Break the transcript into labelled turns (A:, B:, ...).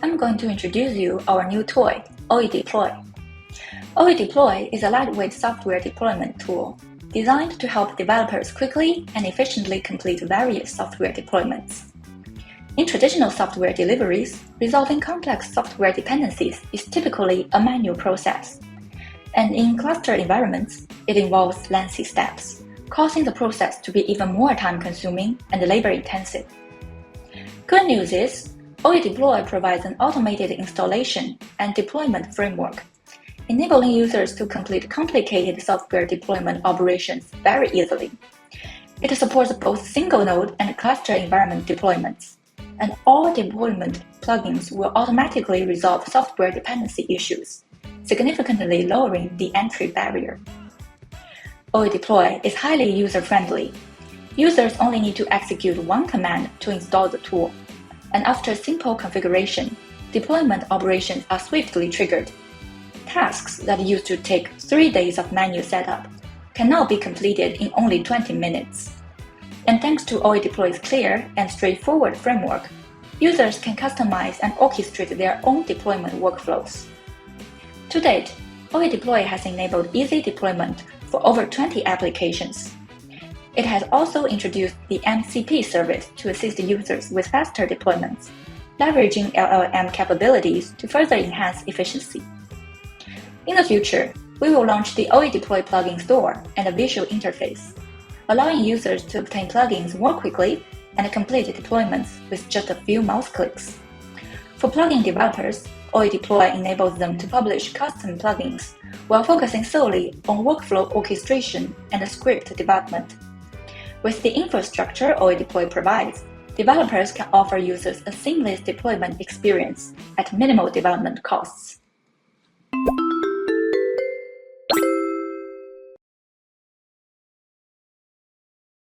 A: I'm going to introduce you our new toy, oeDeploy. oeDeploy is a lightweight software deployment tool designed to help developers quickly and efficiently complete various software deployments. In traditional software deliveries, resolving complex software dependencies is typically a manual process. And in cluster environments, it involves lengthy steps, causing the process to be even more time-consuming and labor-intensive. Good news is, oeDeploy provides an automated installation and deployment framework, enabling users to complete complicated software deployment operations very easily. It supports both single-node and cluster environment deployments, and all deployment plugins will automatically resolve software dependency issues, significantly lowering the entry barrier. oeDeploy is highly user-friendly. Users only need to execute one command to install the tool, and after simple configuration, deployment operations are swiftly triggered. Tasks that used to take 3 days of manual setup can now be completed in only 20 minutes. And thanks to oeDeploy's clear and straightforward framework, users can customize and orchestrate their own deployment workflows. To date, oeDeploy has enabled easy deployment for over 20 applications. It has also introduced the MCP service to assist users with faster deployments, leveraging LLM capabilities to further enhance efficiency. In the future, we will launch the oeDeploy plugin store and a visual interface, allowing users to obtain plugins more quickly and complete deployments with just a few mouse clicks. For plugin developers, oeDeploy enables them to publish custom plugins while focusing solely on workflow orchestration and script development. With the infrastructure oeDeploy provides, developers can offer users a seamless deployment experience at minimal development costs.